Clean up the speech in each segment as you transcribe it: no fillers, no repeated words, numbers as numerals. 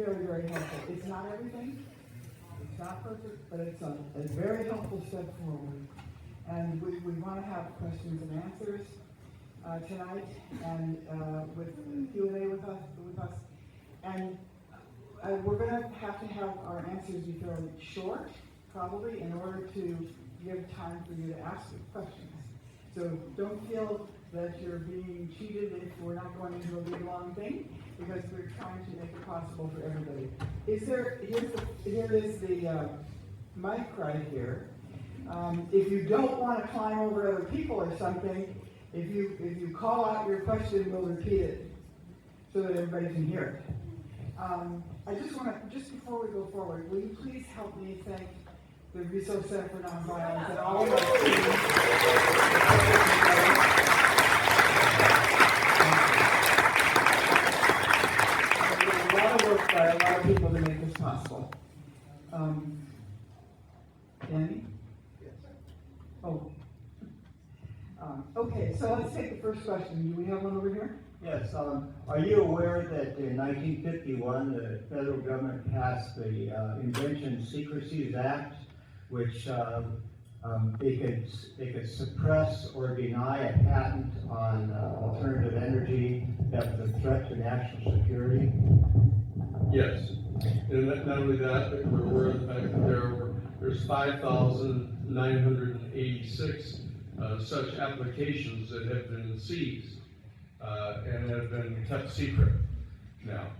very, very helpful. It's not everything, it's not perfect, but it's a very helpful step forward. And we want to have questions and answers tonight, and with Q&A with us. And we're going to have our answers be fairly short, probably, in order to give time for you to ask questions. So don't feel that you're being cheated if we're not going into a big long thing, because we're trying to make it possible for everybody. Here is the mic right here. If you don't want to climb over other people or something, if you call out your question, we'll repeat it so that everybody can hear it. I just before we go forward, will you please help me thank the Resource Center for Nonviolence and all of our teams. There's a lot of work by a lot of people to make this possible. Danny? Yes. Oh. Okay, so let's take the first question. Do we have one over here? Yes. Are you aware that in 1951 the federal government passed the Invention Secrecies Act, which they could suppress or deny a patent on alternative energy that was a threat to national security? Yes, and not only that, but we're aware of the fact that there's 5,986 such applications that have been seized and have been kept secret now,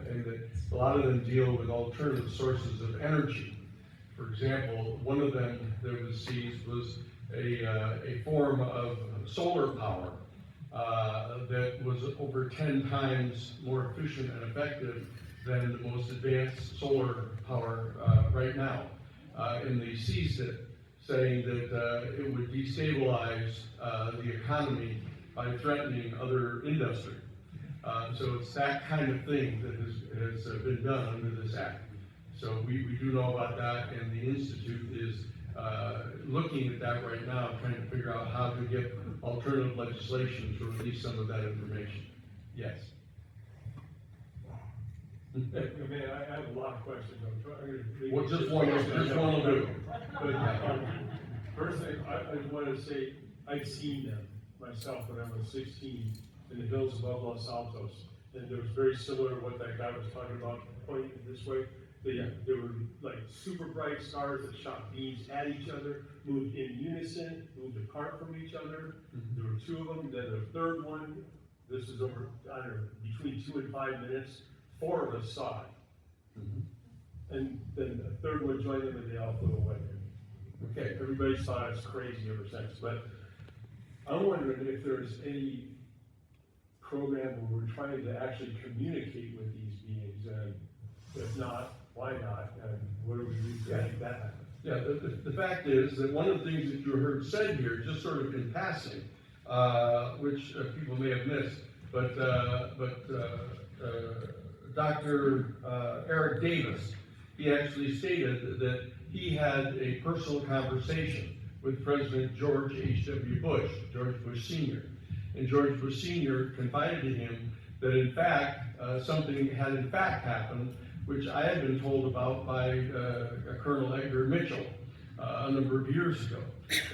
and that a lot of them deal with alternative sources of energy. For example, one of them that was seized was a form of solar power that was over 10 times more efficient and effective than the most advanced solar power right now. And they seized it, saying that it would destabilize the economy by threatening other industry. So it's that kind of thing that has been done under this act. So we do know about that, and the Institute is looking at that right now, trying to figure out how to get alternative legislation to release some of that information. Yes. Man, I have a lot of questions. I'm trying. Well, just one will do. But first thing, I want to say I've seen them myself when I was 16 in the hills above Los Altos, and it was very similar to what that guy was talking about, pointing this way. They were like super bright stars that shot beams at each other, moved in unison, moved apart from each other. There were two of them. Then the third one, this is over, I don't know, between 2 and 5 minutes. 4 of us saw it. And then the third one joined them and they all flew away. Okay, everybody's thought it's crazy ever since. But I'm wondering if there's any program where we're trying to actually communicate with these beings, and if not, why not? And what do we do to make that happen? Yeah, the fact is that one of the things that you heard said here, just sort of in passing, which people may have missed, but Dr. Eric Davis, he actually stated that he had a personal conversation with President George H.W. Bush, George Bush Sr. And George Bush Sr. confided to him that in fact, something had in fact happened, which I had been told about by Colonel Edgar Mitchell a number of years ago.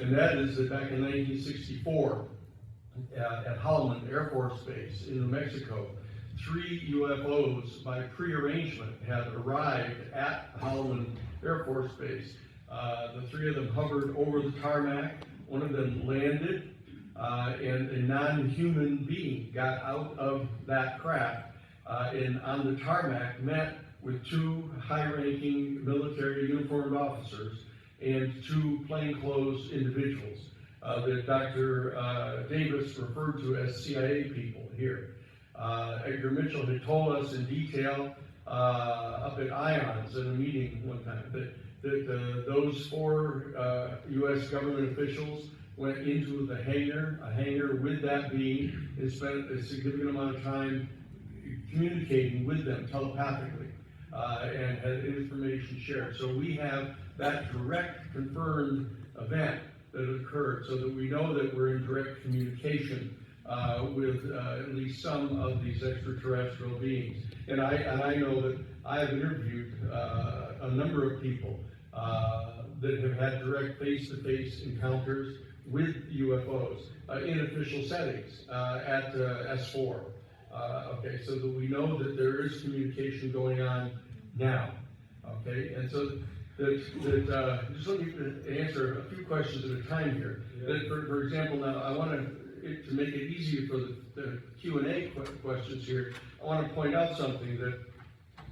And that is that back in 1964, at Holloman Air Force Base in New Mexico, 3 UFOs by pre-arrangement had arrived at Holloman Air Force Base. The 3 of them hovered over the tarmac. One of them landed, and a non-human being got out of that craft and on the tarmac met with 2 high-ranking military uniformed officers and 2 plainclothes individuals that Dr. Davis referred to as CIA people here. Edgar Mitchell had told us in detail up at IONS in a meeting one time that those 4 U.S. government officials went into the hangar with that being, and spent a significant amount of time communicating with them telepathically and had information shared. So we have that direct confirmed event that occurred, so that we know that we're in direct communication with at least some of these extraterrestrial beings. And I know that I have interviewed a number of people that have had direct face-to-face encounters with UFOs in official settings at S4. Okay, so that we know that there is communication going on now. Okay, and so just let me answer a few questions at a time here. That for example, now I want to make it easier for the Q&A questions here, I want to point out something that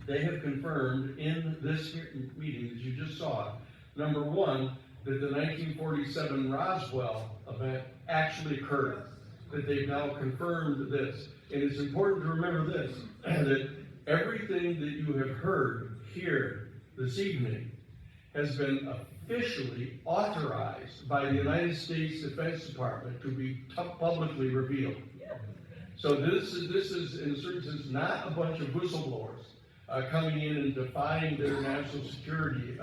they have confirmed in this meeting that you just saw. Number one, that the 1947 Roswell event actually occurred, that they've now confirmed this. And it's important to remember this, that everything that you have heard here this evening has been officially authorized by the United States Defense Department to be publicly revealed. So this is in a certain sense not a bunch of whistleblowers coming in and defying their national security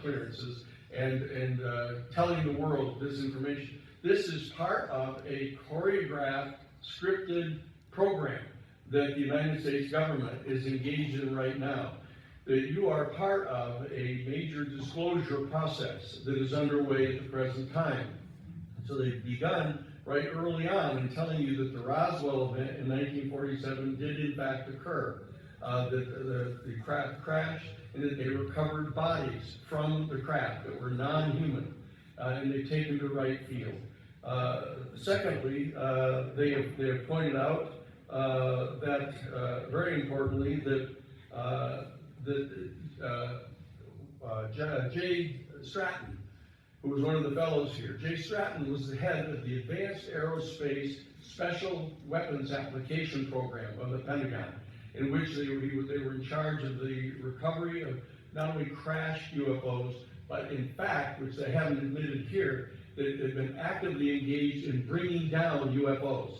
clearances and telling the world this information. This is part of a choreographed, scripted program that the United States government is engaged in right now. That you are part of a major disclosure process that is underway at the present time. So they've begun right early on in telling you that the Roswell event in 1947 did in fact occur. That the craft crashed and that they recovered bodies from the craft that were non-human, and they've taken to right field. Secondly, they have pointed out that, very importantly, that Jay Stratton, who was one of the fellows here, Jay Stratton was the head of the Advanced Aerospace Special Weapons Application Program of the Pentagon, in which they were in charge of the recovery of not only crashed UFOs, but in fact, which they haven't admitted here, they've been actively engaged in bringing down UFOs,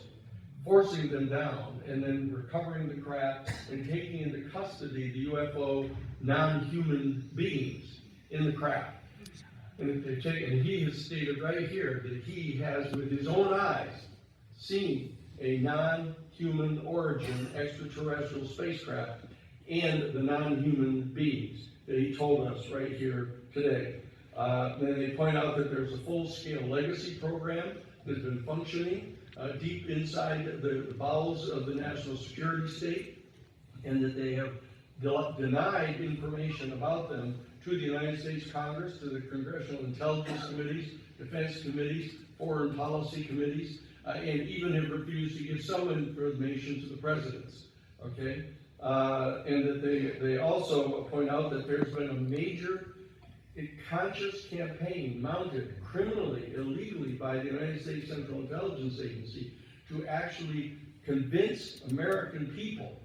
forcing them down, and then recovering the craft and taking into custody the UFO non-human beings in the craft. And he has stated right here that he has, with his own eyes, seen a non-human origin extraterrestrial spacecraft and the non-human beings that he told us right here today. Then they point out that there's a full-scale legacy program that's been functioning deep inside the bowels of the national security state, and that they have denied information about them to the United States Congress, to the Congressional Intelligence Committees, Defense Committees, Foreign Policy Committees, and even have refused to give some information to the presidents, okay? And that they also point out that there's been a major conscious campaign mounted criminally, illegally by the United States Central Intelligence Agency to actually convince American people,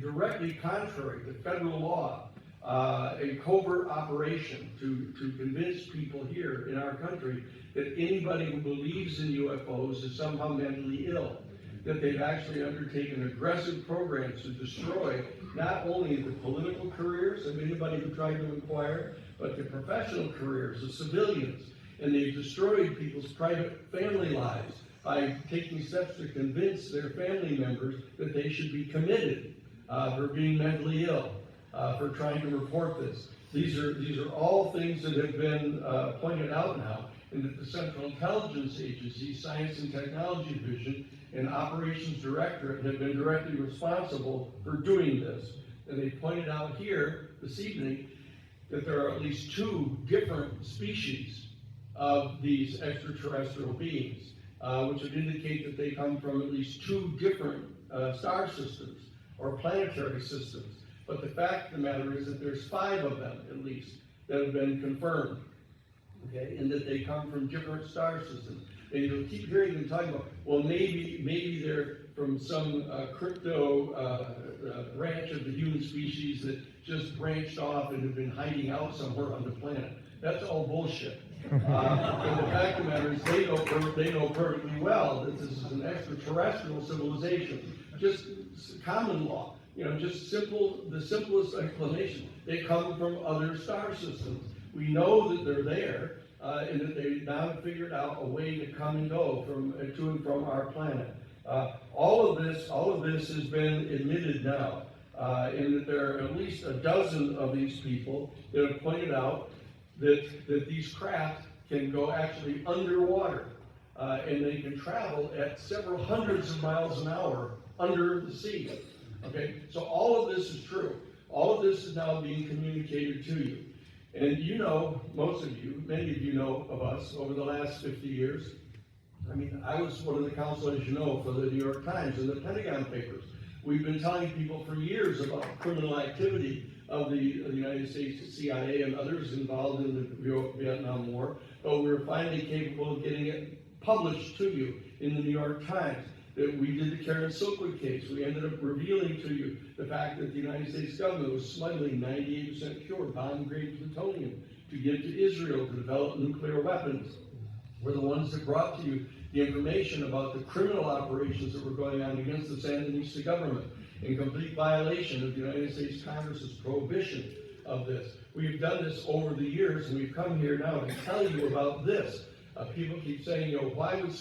directly contrary to federal law, a covert operation to convince people here in our country that anybody who believes in UFOs is somehow mentally ill. That they've actually undertaken aggressive programs to destroy not only the political careers of anybody who tried to inquire, but the professional careers of civilians. And they've destroyed people's private family lives by taking steps to convince their family members that they should be committed for being mentally ill, for trying to report this. These are all things that have been pointed out now, and that the Central Intelligence Agency, Science and Technology Division, and Operations Directorate have been directly responsible for doing this. And they pointed out here this evening that there are at least 2 different species of these extraterrestrial beings, which would indicate that they come from at least 2 different star systems or planetary systems. But the fact of the matter is that there's 5 of them, at least, that have been confirmed, okay, and that they come from different star systems. And you'll keep hearing them talking about, well, maybe they're from some crypto branch of the human species that just branched off and have been hiding out somewhere on the planet. That's all bullshit. And the fact of the matter is they know perfectly well that this is an extraterrestrial civilization. Just common law, just the simplest explanation. They come from other star systems. We know that they're there, and that they now have figured out a way to come and go to and from our planet. All of this has been admitted now, in that there are at least a dozen of these people that have pointed out that these craft can go actually underwater, and they can travel at several hundreds of miles an hour under the sea. Okay, so all of this is true. All of this is now being communicated to you. And you know, most of you, many of you know of us over the last 50 years. I mean, I was one of the counsel, as you know, for the New York Times and the Pentagon Papers. We've been telling people for years about criminal activity of the United States CIA and others involved in the Vietnam War, but we were finally capable of getting it published to you in the New York Times. That we did the Karen Silkwood case. We ended up revealing to you the fact that the United States government was smuggling 98% pure bomb-grade plutonium to give to Israel to develop nuclear weapons. We're the ones that brought to you the information about the criminal operations that were going on against the Sandinista government in complete violation of the United States Congress's prohibition of this. We've done this over the years, and we've come here now to tell you about this. People keep saying, you know, why would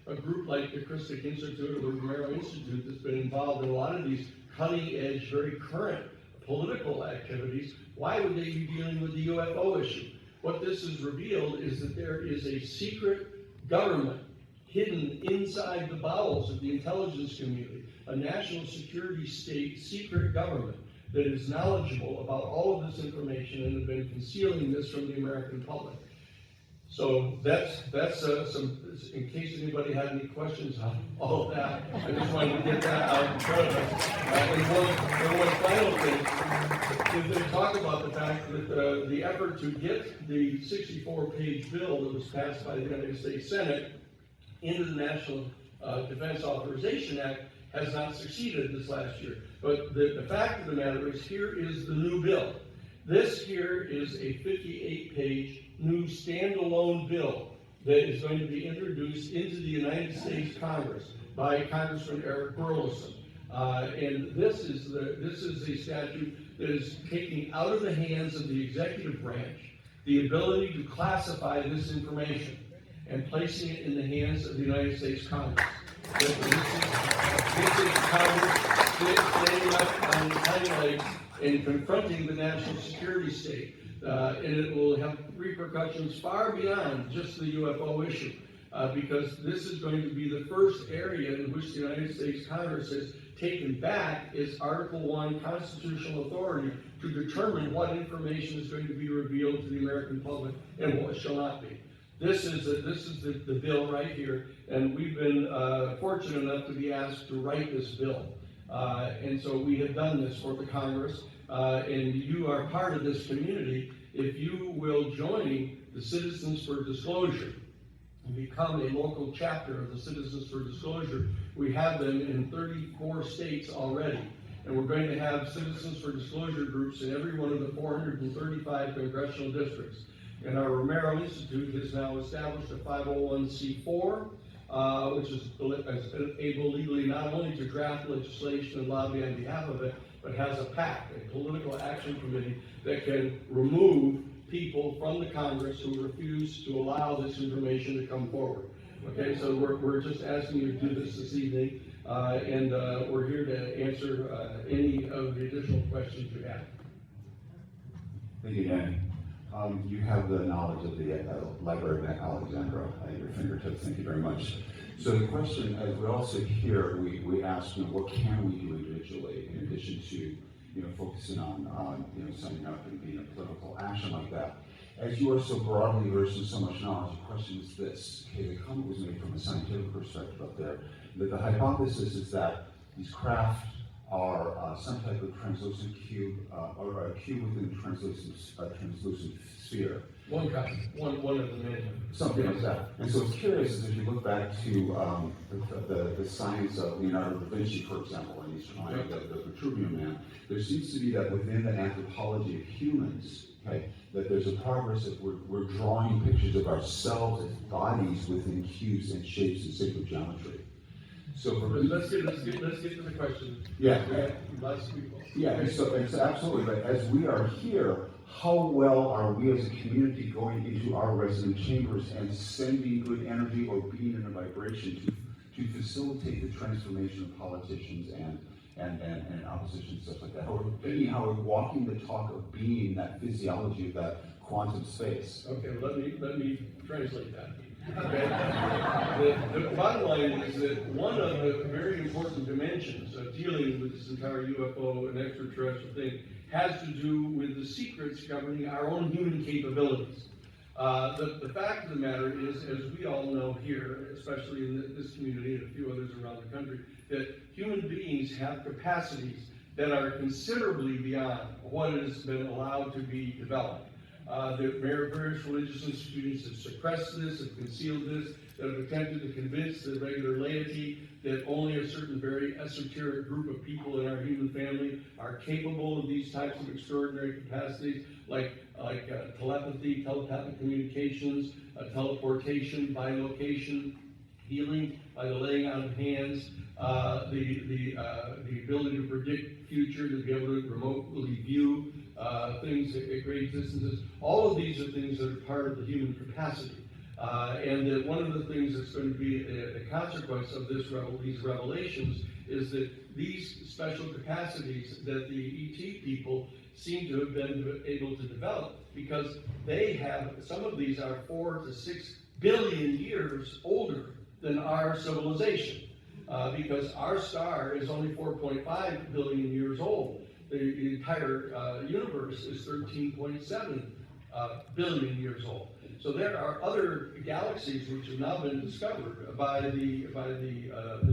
a group like the Christic Institute or the Romero Institute that's been involved in a lot of these cutting-edge, very current political activities, why would they be dealing with the UFO issue? What this has revealed is that there is a secret government hidden inside the bowels of the intelligence community, a national security state secret government that is knowledgeable about all of this information and have been concealing this from the American public. So that's in case anybody had any questions on all of that, I just wanted to get that out in front of us. And one final thing is they talk about the fact that the effort to get the 64-page bill that was passed by the United States Senate into the National Defense Authorization Act has not succeeded this last year. But the fact of the matter is, here is the new bill. This here is a 58-page new standalone bill that is going to be introduced into the United States Congress by Congressman Eric Burleson. And this is a statute that is taking out of the hands of the executive branch the ability to classify this information and placing it in the hands of the United States Congress. This is Congress standing up on its hind legs and confronting the national security state. And it will have repercussions far beyond just the UFO issue, because this is going to be the first area in which the United States Congress has taken back its Article 1 constitutional authority to determine what information is going to be revealed to the American public and what shall not be. This is the bill right here, and we've been fortunate enough to be asked to write this bill. And so we have done this for the Congress, and you are part of this community if you will join the Citizens for Disclosure and become a local chapter of the Citizens for Disclosure. We have them in 34 states already, and we're going to have Citizens for Disclosure groups in every one of the 435 congressional districts. And our Romero Institute has now established a 501c4, which is able legally not only to draft legislation and lobby on behalf of it, but has a PAC, a political action committee, that can remove people from the Congress who refuse to allow this information to come forward. Okay, so we're just asking you to do this evening, and we're here to answer any of the additional questions you have. Thank you, Danny. You have the knowledge of the Library of Alexandria at your fingertips. Thank you very much. So the question, as we all sit here, we ask, what can we do individually in addition to, focusing on, signing up and being a political action like that. As you are so broadly versed in so much knowledge, the question is this. Okay, the comment was made from a scientific perspective up there, that the hypothesis is that these craft are some type of translucent cube, or a cube within a translucent sphere. One kind, one of the many. Something like that. And so it's curious is if you look back to the science of Leonardo da Vinci, for example, when he's trying the Vitruvian Man, there seems to be that within the anthropology of humans, okay, that there's a progress that we're drawing pictures of ourselves as bodies within cubes and shapes and sacred geometry. So let's get to the question. Yeah. Lots of people. Yeah, and so absolutely. But as we are here, how well are we as a community going into our resident chambers and sending good energy or being in a vibration to to facilitate the transformation of politicians and opposition, stuff like that? How we're walking the talk of being, that physiology of that quantum space. Okay, let me translate that. Okay? The bottom line is that one of the very important dimensions of dealing with this entire UFO and extraterrestrial thing has to do with the secrets governing our own human capabilities. The fact of the matter is, as we all know here, especially in this community and a few others around the country, that human beings have capacities that are considerably beyond what has been allowed to be developed. The various religious institutions have suppressed this, have concealed this, that have attempted to convince the regular laity that only a certain very esoteric group of people in our human family are capable of these types of extraordinary capacities, like telepathy, telepathic communications, teleportation, bilocation, healing by the laying out of hands, the ability to predict future, to be able to remotely view things at great distances. All of these are things that are part of the human capacity. And that one of the things that's going to be a consequence of these revelations is that these special capacities that the ET people seem to have been able to develop, because they have, some of these are 4 to 6 billion years older than our civilization, because our star is only 4.5 billion years old. The entire universe is 13.7 billion years old. So there are other galaxies which have now been discovered by the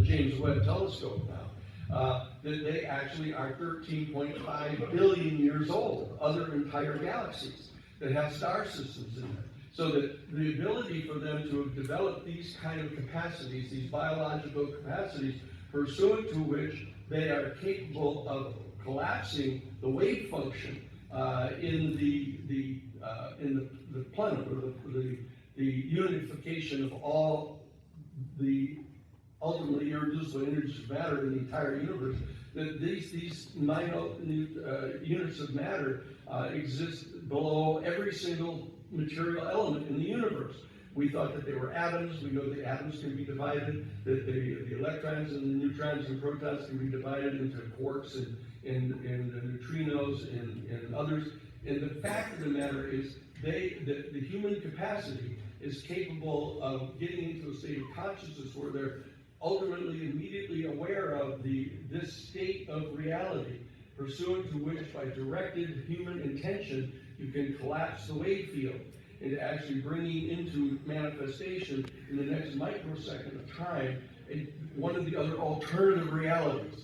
James Webb Telescope now, that they actually are 13.5 billion years old, other entire galaxies that have star systems in them. So that the ability for them to have developed these kind of capacities, these biological capacities, pursuant to which they are capable of collapsing the wave function in the planet, or the unification of all the ultimately irreducible energies of matter in the entire universe. That these minute units of matter exist below every single material element in the universe. We thought that they were atoms. We know that atoms can be divided, that the electrons and the neutrons and protons can be divided into quarks and neutrinos and others. And the fact of the matter is, the human capacity is capable of getting into a state of consciousness where they're ultimately immediately aware of this state of reality, pursuant to which, by directed human intention, you can collapse the wave field into actually bringing into manifestation in the next microsecond of time one of the other alternative realities.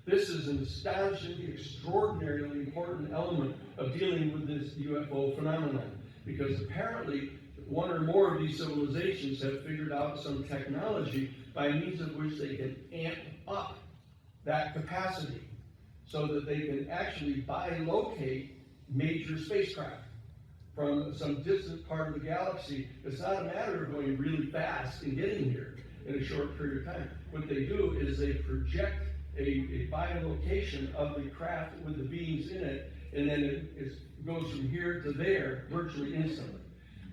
This is an astonishingly, extraordinarily important element of dealing with this UFO phenomenon, because apparently one or more of these civilizations have figured out some technology by means of which they can amp up that capacity so that they can actually bilocate major spacecraft from some distant part of the galaxy. It's not a matter of going really fast and getting here in a short period of time. What they do is they project a bilocation of the craft with the beings in it, and then it goes from here to there virtually instantly.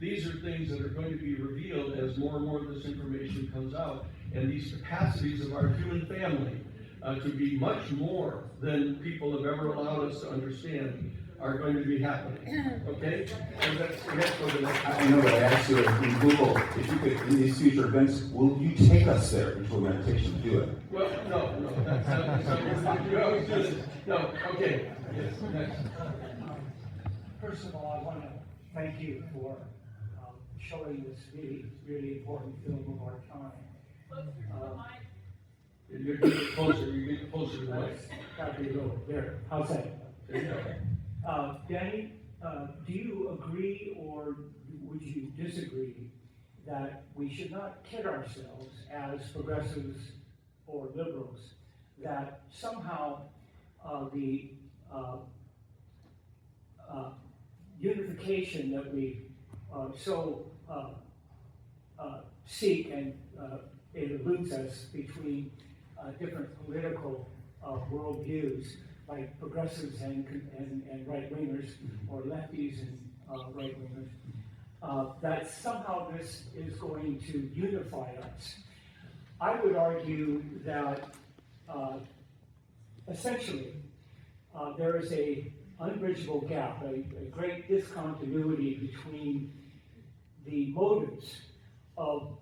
These are things that are going to be revealed as more and more of this information comes out, and these capacities of our human family to be much more than people have ever allowed us to understand are going to be happening. Okay? And let's go to the next. I know that I asked you in Google if you could, in these future events, will you take us there into a meditation to do it? Well, no, that's not, you always do this. No, okay. Yes, next. First of all, I want to thank you for showing this really, really important film of our time. You're getting closer, to the mic. Got to be a little there. How's that? There you go. Danny, do you agree or would you disagree that we should not kid ourselves as progressives or liberals that somehow the unification that we so seek, and it eludes us between different political worldviews, like progressives and right-wingers, or lefties and right-wingers, that somehow this is going to unify us. I would argue that essentially there is a unbridgeable gap, a great discontinuity between the motives of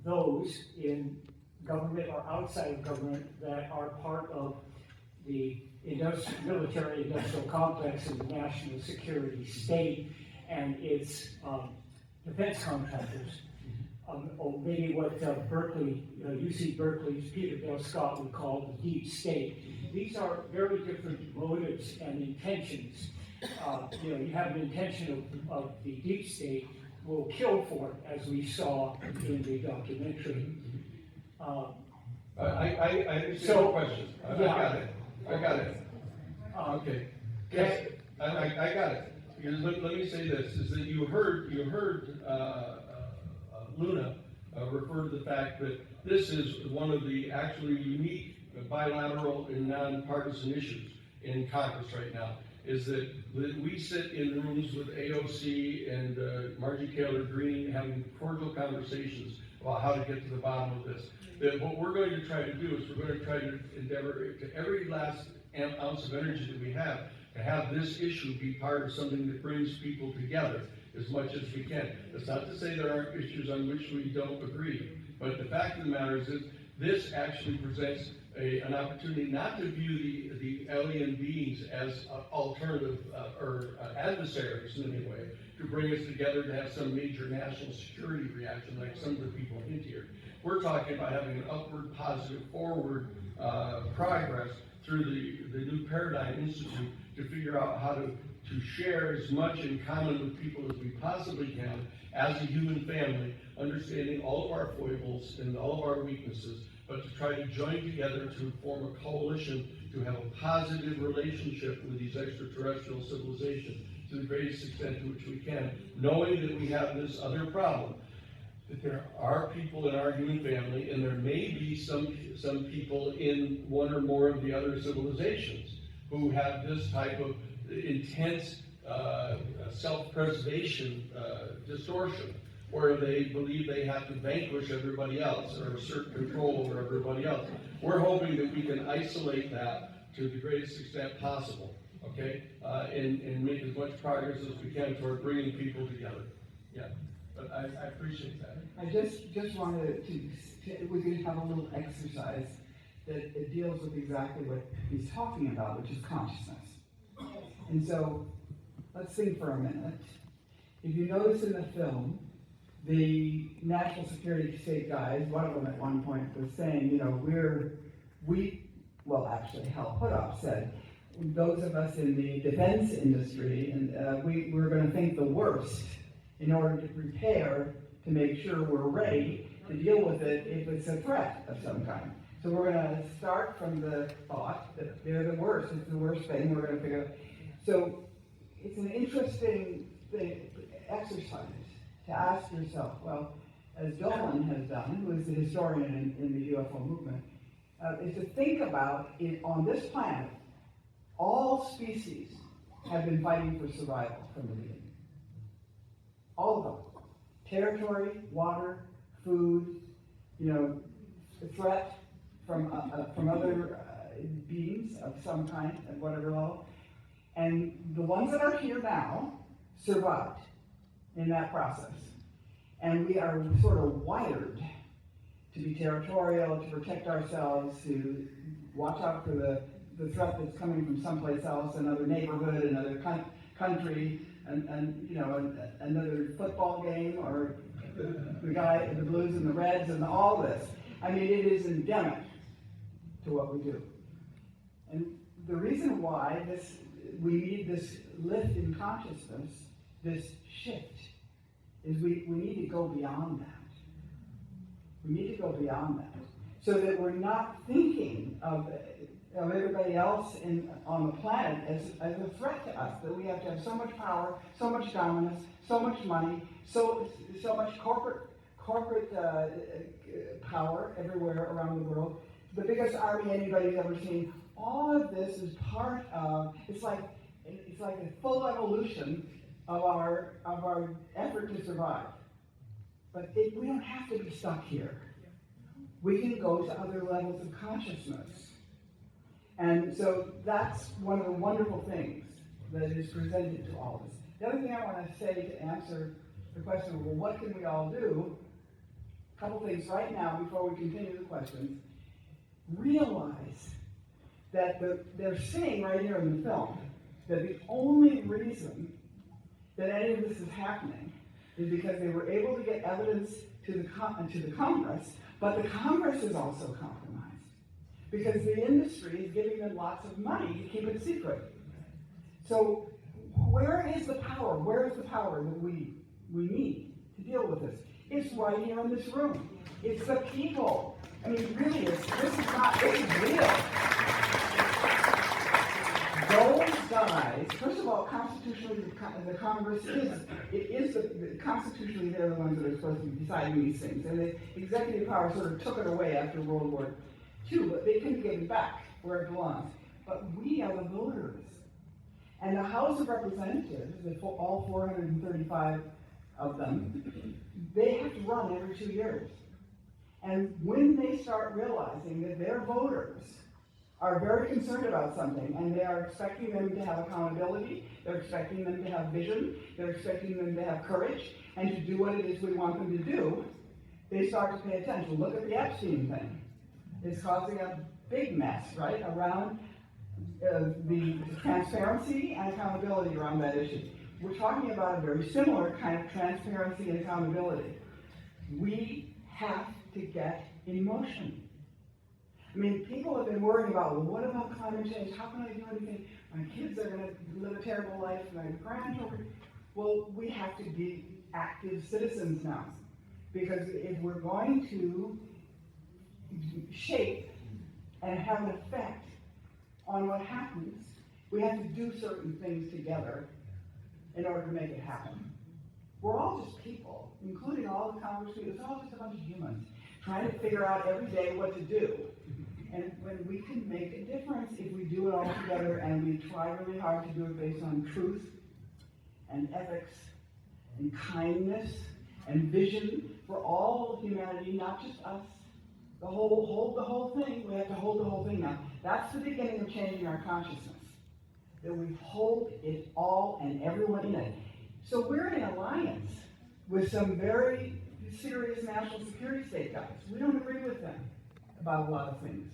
those in government or outside of government that are part of the military-industrial complex of the national security state and its defense contractors. Or maybe what Berkeley, UC Berkeley's Peter Dale Scott would call the deep state. These are very different motives and intentions. You have an intention of the deep state will kill for it, as we saw in the documentary. I understand So, the question. I yeah. got it. Okay. Yes, I got it. Because let me say this, is that you heard Luna refer to the fact that this is one of the actually unique bilateral and nonpartisan issues in Congress right now, is that we sit in rooms with AOC and Margie Taylor Greene having cordial conversations about how to get to the bottom of this. That what we're going to try to do is we're going to try to endeavor to every last ounce of energy that we have to have this issue be part of something that brings people together as much as we can. That's not to say there aren't issues on which we don't agree, but the fact of the matter is that this actually presents an opportunity not to view the alien beings as alternative or adversaries in any way, to bring us together to have some major national security reaction like some of the people hint here. We're talking about having an upward, positive, forward progress through the New Paradigm Institute to figure out how to share as much in common with people as we possibly can as a human family, understanding all of our foibles and all of our weaknesses, but to try to join together to form a coalition to have a positive relationship with these extraterrestrial civilizations to the greatest extent to which we can, knowing that we have this other problem, that there are people in our human family, and there may be some people in one or more of the other civilizations who have this type of intense self-preservation distortion, where they believe they have to vanquish everybody else or assert control over everybody else. We're hoping that we can isolate that to the greatest extent possible, okay, and make as much progress as we can toward bringing people together. Yeah, but I appreciate that. I just wanted we could have a little exercise that it deals with exactly what he's talking about, which is consciousness. And so, let's think for a minute. If you notice in the film, the national security state guys, one of them at one point was saying, Hal Puthoff said, those of us in the defense industry, and we're going to think the worst in order to prepare to make sure we're ready to deal with it if it's a threat of some kind. So we're going to start from the thought that they're the worst. It's the worst thing. We're going to figure out. So it's an interesting exercise to ask yourself, well, as Dolan has done, who is the historian in the UFO movement, is to think about it on this planet. All species have been fighting for survival from the beginning. All of them. Territory, water, food, threat from other beings of some kind, at whatever level. And the ones that are here now survived in that process. And we are sort of wired to be territorial, to protect ourselves, to watch out for the threat that's coming from someplace else, another neighborhood, another country, and another football game, or the guy, the Blues and the Reds, and all this. I mean, it is endemic to what we do. And the reason why we need this lift in consciousness, this shift, is we need to go beyond that. We need to go beyond that, so that we're not thinking of everybody else on the planet as a threat to us, that we have to have so much power, so much dominance, so much money, so much corporate power everywhere around the world. The biggest army anybody's ever seen. All of this is part of, it's like a full evolution of our effort to survive. But we don't have to be stuck here. we can go to other levels of consciousness. And so that's one of the wonderful things that is presented to all of us. The other thing I want to say to answer the question, well, what can we all do? A couple things right now before we continue the questions. Realize that they're saying right here in the film that the only reason that any of this is happening is because they were able to get evidence to the Congress, but the Congress is also compromised because the industry is giving them lots of money to keep it secret. So where is the power? Where is the power that we need to deal with this? It's right here in this room. It's the people. I mean, really, this is real. Those guys, first of all, constitutionally, the Congress constitutionally, they're the ones that are supposed to be deciding these things. And the executive power sort of took it away after World War II, but they couldn't give it back where it belongs. But we are the voters. And the House of Representatives, all 435 of them, they have to run every 2 years. And when they start realizing that their voters are very concerned about something, and they are expecting them to have accountability, they're expecting them to have vision, they're expecting them to have courage, and to do what it is we want them to do, they start to pay attention. Look at the Epstein thing. It's causing a big mess, right, around the transparency and accountability around that issue. We're talking about a very similar kind of transparency and accountability. We have to get in motion. I mean, people have been worrying about, well, what about climate change? How can I do anything? My kids are going to live a terrible life, my grandchildren. Well, we have to be active citizens now. Because if we're going to shape and have an effect on what happens, we have to do certain things together in order to make it happen. We're all just people, including all the Congress people. It's all just a bunch of humans trying to figure out every day what to do. And when we can make a difference if we do it all together and we try really hard to do it based on truth and ethics and kindness and vision for all humanity, not just us. Hold the whole thing. We have to hold the whole thing now. That's the beginning of changing our consciousness. That we hold it all and everyone in it. So we're in alliance with some very serious national security state guys. We don't agree with them about a lot of things.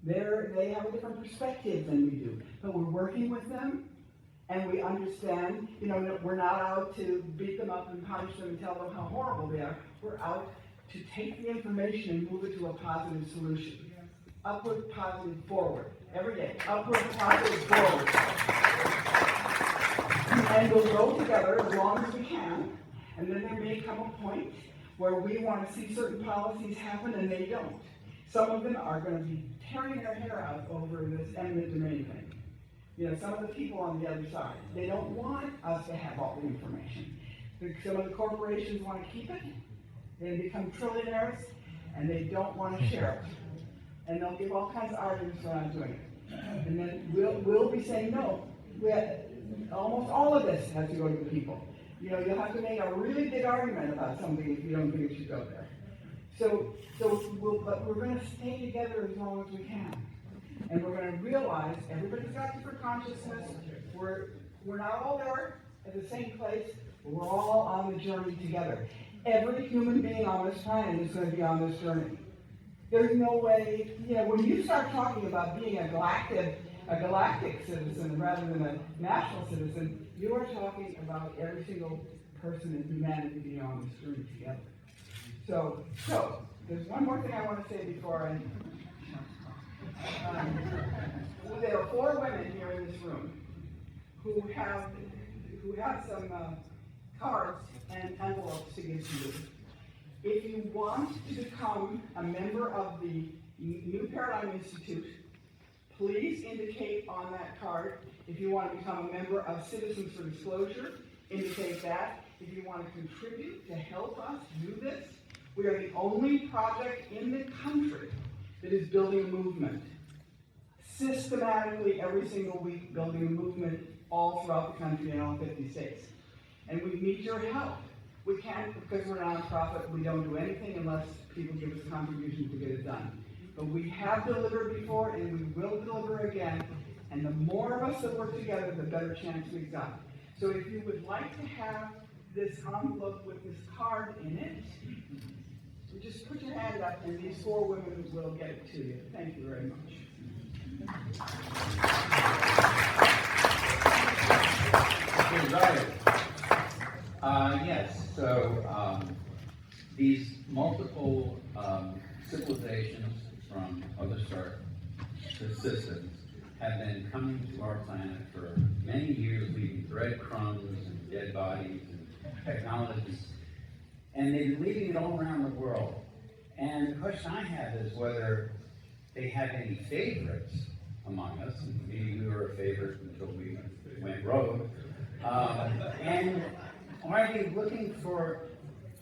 They have a different perspective than we do. But we're working with them, and we understand, we're not out to beat them up and punish them and tell them how horrible they are. We're out to take the information and move it to a positive solution. Upward, positive, forward. Every day. Upward, positive, forward. And we'll go together as long as we can. And then there may come a point where we want to see certain policies happen and they don't. Some of them are going to be tearing their hair out over this eminent domain thing. Some of the people on the other side, they don't want us to have all the information. Some of the corporations want to keep it. They become trillionaires, and they don't want to share it. And they'll give all kinds of arguments for not doing it. And then we'll be saying, no, almost all of this has to go to the people. You'll have to make a really big argument about something if you don't think it should go there. But we're going to stay together as long as we can. And we're going to realize everybody's got different consciousness. We're not all there at the same place, but we're all on the journey together. Every human being on this planet is going to be on this journey. There's no way, when you start talking about being a galactic citizen rather than a national citizen, you are talking about every single person in humanity being on this journey together. So there's one more thing I want to say before I. There are 4 women here in this room who have some cards and envelopes to give to you. If you want to become a member of the New Paradigm Institute, please indicate on that card. If you want to become a member of Citizens for Disclosure, indicate that. If you want to contribute to help us do this, we are the only project in the country that is building a movement. Systematically, every single week, building a movement all throughout the country in all 50 states. And we need your help. We can't, because we're a nonprofit, we don't do anything unless people give us contributions to get it done. But we have delivered before, and we will deliver again, and the more of us that work together, the better chance we've got. So if you would like to have this envelope with this card in it, you just put your hand up, and these 4 women will get it to you. Thank you very much. Okay, right. Yes, so these multiple civilizations from other star systems have been coming to our planet for many years, leaving breadcrumbs and dead bodies and technologies, and they've been leaving it all around the world. And the question I have is whether they have any favorites among us, and maybe we were a favorite until we went rogue. And are they looking for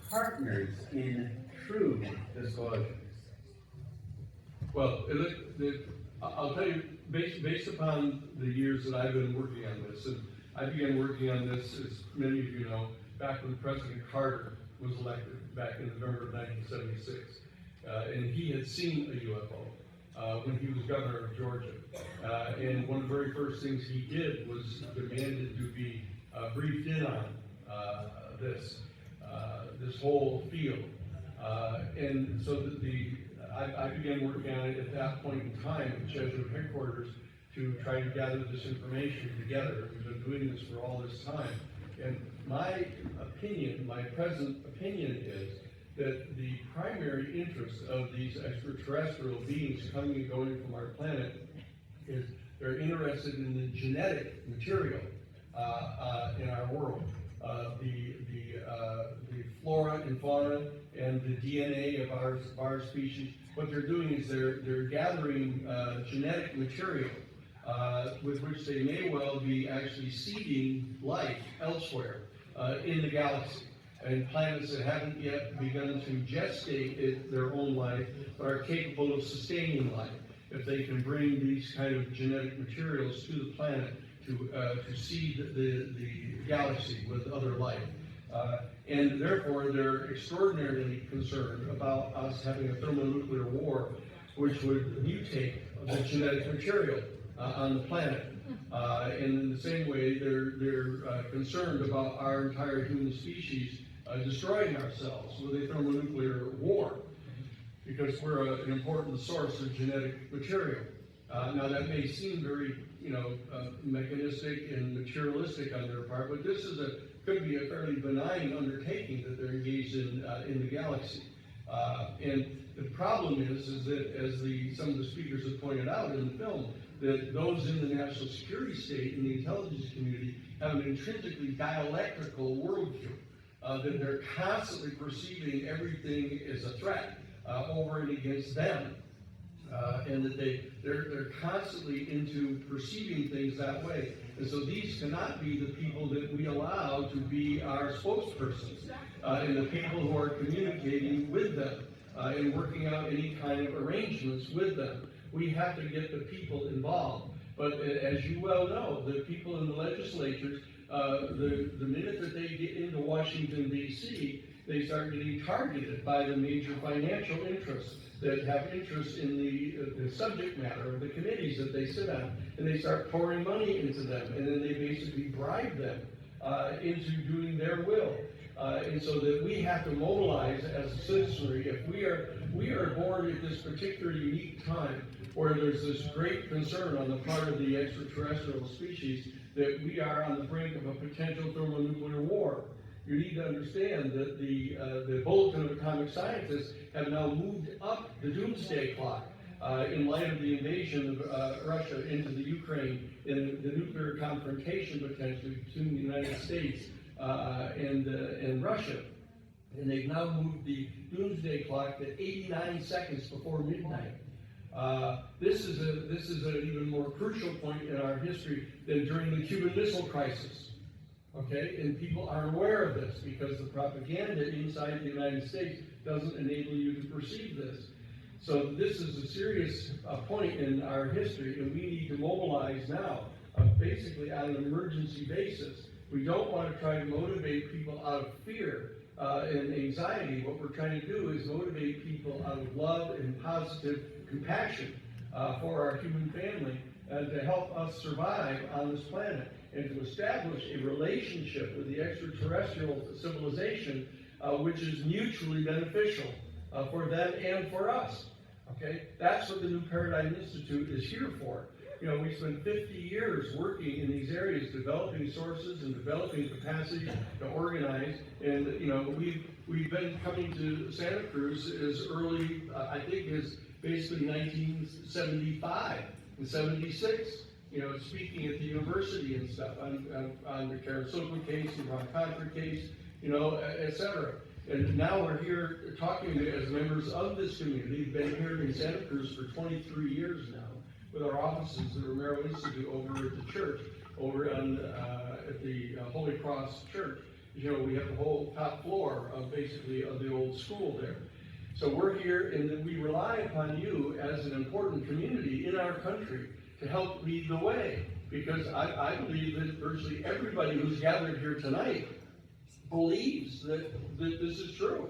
partners in true disclosure? Well, I'll tell you, based upon the years that I've been working on this, and I began working on this, as many of you know, back when President Carter was elected back in November of 1976. And he had seen a UFO when he was governor of Georgia. And one of the very first things he did was demanded to be briefed in on this whole field. And so I began working on it at that point in time at Jesuit headquarters to try to gather this information together. We've been doing this for all this time. And my opinion, my present opinion is that the primary interest of these extraterrestrial beings coming and going from our planet is they're interested in the genetic material in our world. The flora and fauna and the DNA of our species. What they're doing is they're gathering genetic material with which they may well be actually seeding life elsewhere in the galaxy. And planets that haven't yet begun to gestate their own life, but are capable of sustaining life. If they can bring these kind of genetic materials to the planet to seed the galaxy with other life. And therefore, they're extraordinarily concerned about us having a thermonuclear war, which would mutate the genetic material on the planet. And in the same way, they're concerned about our entire human species destroying ourselves with a thermonuclear war, because we're an important source of genetic material. Now that may seem very, mechanistic and materialistic on their part, but this could be a fairly benign undertaking that they're engaged in the galaxy. And the problem is that, as some of the speakers have pointed out in the film, that those in the national security state and the intelligence community have an intrinsically dialectical worldview. That they're constantly perceiving everything as a threat over and against them. And that they're constantly into perceiving things that way. And so these cannot be the people that we allow to be our spokespersons and the people who are communicating with them and working out any kind of arrangements with them. We have to get the people involved. But as you well know, the people in the legislatures, the minute that they get into Washington, D.C., they start getting targeted by the major financial interests that have interest in the subject matter of the committees that they sit on, and they start pouring money into them, and then they basically bribe them into doing their will. And so that we have to mobilize as a citizenry. If we are born at this particular unique time where there's this great concern on the part of the extraterrestrial species that we are on the brink of a potential thermonuclear war. You need to understand that the Bulletin of Atomic Scientists have now moved up the doomsday clock in light of the invasion of Russia into the Ukraine and the nuclear confrontation potentially between the United States and Russia. And they've now moved the doomsday clock to 89 seconds before midnight. This is an even more crucial point in our history than during the Cuban Missile Crisis. Okay, and people aren't aware of this because the propaganda inside the United States doesn't enable you to perceive this. So this is a serious point in our history, and we need to mobilize now, basically on an emergency basis. We don't want to try to motivate people out of fear and anxiety, what we're trying to do is motivate people out of love and positive compassion for our human family and to help us survive on this planet and to establish a relationship with the extraterrestrial civilization which is mutually beneficial for them and for us. Okay, that's what the New Paradigm Institute is here for. You know, we spent 50 years working in these areas, developing sources and developing capacity to organize. And you know, we've been coming to Santa Cruz as early, I think, as basically 1975 and 76. You know, speaking at the university and stuff on the Karen Silkman case, the Ron Contra case, you know, etc. And now we're here talking as members of this community. We've been here in Santa Cruz for 23 years now, with our offices at the Romero Institute over at the church, over on, at the Holy Cross Church. You know, we have the whole top floor of basically of the old school there. So we're here, and then we rely upon you as an important community in our country to help lead the way. Because I believe that virtually everybody who's gathered here tonight believes that this is true.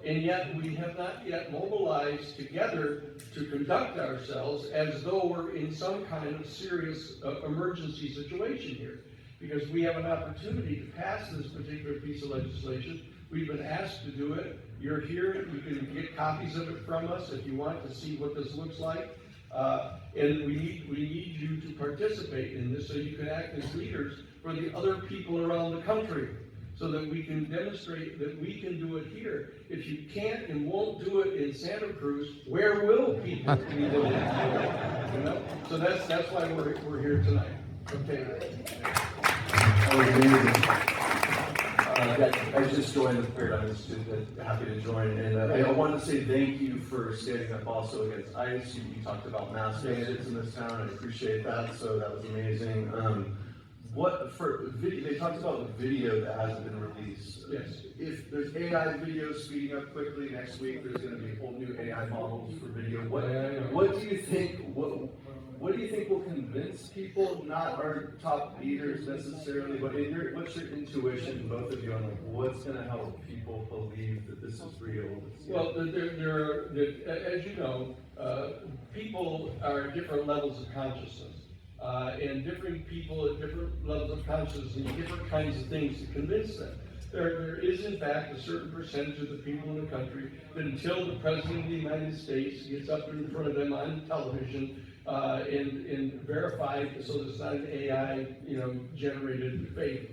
And yet we have not yet mobilized together to conduct ourselves as though we're in some kind of serious emergency situation here. Because we have an opportunity to pass this particular piece of legislation. We've been asked to do it. You're here. You can get copies of it from us if you want to see what this looks like. And we need you to participate in this so you can act as leaders for the other people around the country, so that we can demonstrate that we can do it here. If you can't and won't do it in Santa Cruz, where will people be willing to do it? You know? So that's why we're here tonight. Okay. That was amazing. I just joined the Paradigm Institute, happy to join. And I want to say thank you for standing up also against ICE. You talked about mass mandates in this town. I appreciate that. So that was amazing. They talked about the video that hasn't been released. Yes. If there's AI video speeding up quickly next week, there's going to be whole new AI models for video. What do you think? What do you think will convince people, not our top leaders necessarily, but what's your intuition, both of you, on like what's going to help people believe that this is real? Well, as you know, people are at different levels of consciousness. And different people at different levels of consciousness need different kinds of things to convince them. There is, in fact, a certain percentage of the people in the country that until the President of the United States gets up in front of them on television and verified, so that it's not an AI, generated fake,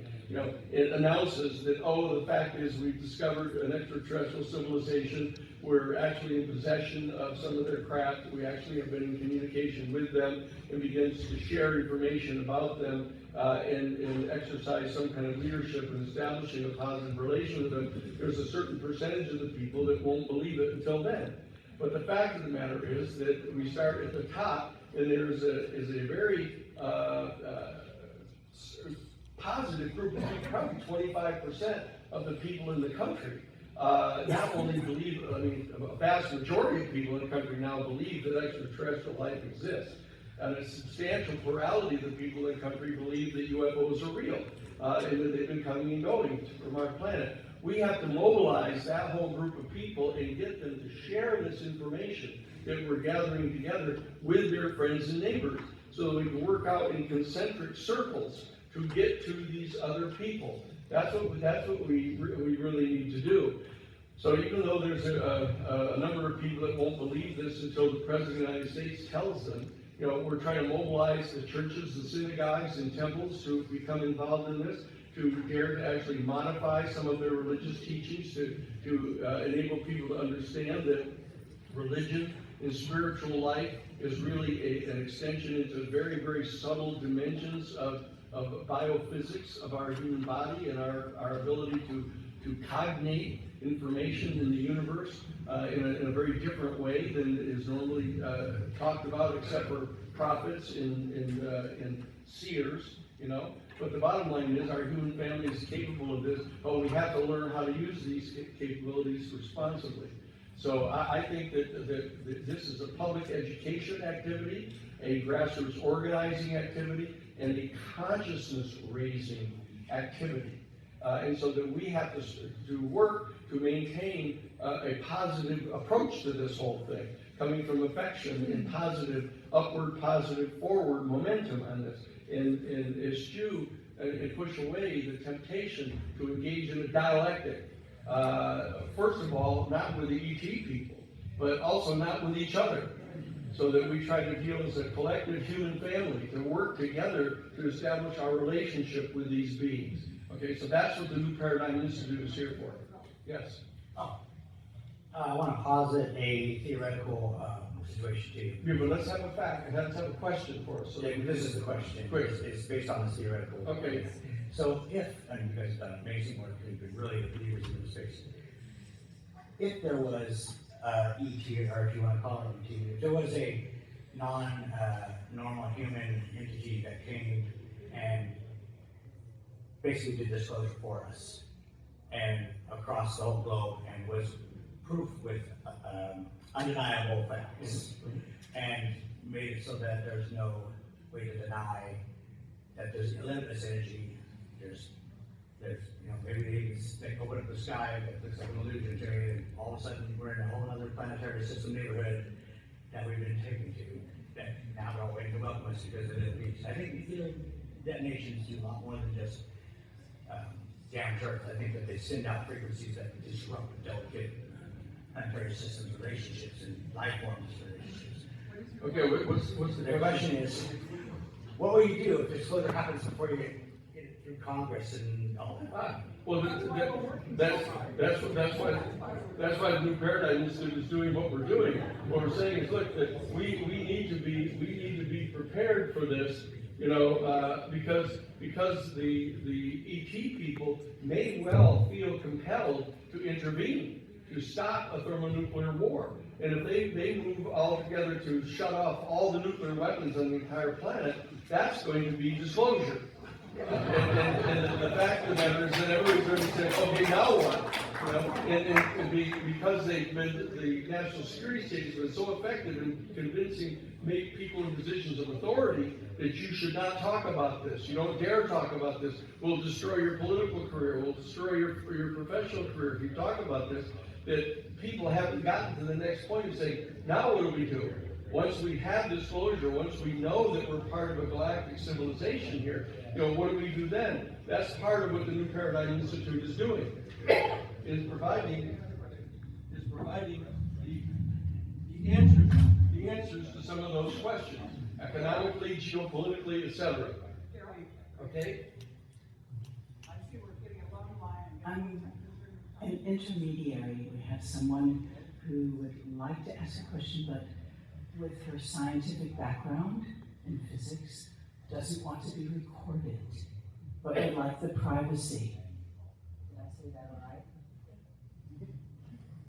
it announces that, the fact is we've discovered an extraterrestrial civilization. We're actually in possession of some of their craft. We actually have been in communication with them, and begins to share information about them and exercise some kind of leadership in establishing a positive relation with them. There's a certain percentage of the people that won't believe it until then. But the fact of the matter is that we start at the top, and there is a very positive group of people, probably 25% of the people in the country. Not only believe, a vast majority of people in the country now believe that extraterrestrial life exists. And a substantial plurality of the people in the country believe that UFOs are real, and that they've been coming and going from our planet. We have to mobilize that whole group of people and get them to share this information that we're gathering together with their friends and neighbors, so that we can work out in concentric circles to get to these other people. That's what we really need to do. So even though there's a number of people that won't believe this until the President of the United States tells them, we're trying to mobilize the churches and synagogues and temples to become involved in this, to dare to actually modify some of their religious teachings to enable people to understand that religion and spiritual life is really an extension into very, very subtle dimensions of biophysics of our human body and our ability to cognate information in the universe in a very different way than is normally talked about, except for prophets and seers, But the bottom line is our human family is capable of this, but we have to learn how to use these capabilities responsibly. So I think that this is a public education activity, a grassroots organizing activity, and a consciousness raising activity. And so that we have to work to maintain a positive approach to this whole thing, coming from affection and positive, upward, positive, forward momentum on this, and eschew and push away the temptation to engage in a dialectic. First of all, not with the ET people, but also not with each other, so that we try to deal as a collective human family to work together to establish our relationship with these beings. Okay, so that's what the New Paradigm Institute is here for. Yes? I want to posit a theoretical situation to you. Yeah, but let's have a fact, let's have a question for us. So Yeah, this is the question. Great. It's based on this theoretical. Okay. So if, and you guys have done amazing work, you've been really the leaders in this space. If there was ET, or if you want to call it ET, if there was a non-normal human entity that came and basically did disclosure for us and across the whole globe and was proof with undeniable facts and made it so that there's no way to deny that there's limitless energy. There's maybe they open up the sky that looks like an illusion to you, and all of a sudden we're in a whole other planetary system neighborhood that we've been taken to, that now they're all waiting to welcome us because of the beach. I think we feel detonations do a lot more than just damage Earth. I think that they send out frequencies that disrupt delicate planetary systems, relationships, and life forms relationships. Okay, what's the question is, what will you do if disclosure happens before you get through Congress and all that? Well, that's why the New Paradigm Institute is doing what we're doing. What we're saying is, look, that we need to be prepared for this, because the ET people may well feel compelled to intervene, to stop a thermonuclear war. And if they move all together to shut off all the nuclear weapons on the entire planet, that's going to be disclosure. And the fact of the matter is that everybody's going to say, okay, now what? Because the national security state has been so effective in convincing people in positions of authority that you should not talk about this. You don't dare talk about this. We'll destroy your political career. We'll destroy your professional career if you talk about this. That people haven't gotten to the next point of saying, now what do we do? Once we have disclosure, once we know that we're part of a galactic civilization here, what do we do then? That's part of what the New Paradigm Institute is doing, is providing the answers to some of those questions, economically, geopolitically, etc. Okay? I'm an intermediary. We have someone who would like to ask a question, but with her scientific background in physics, doesn't want to be recorded, but would like the privacy.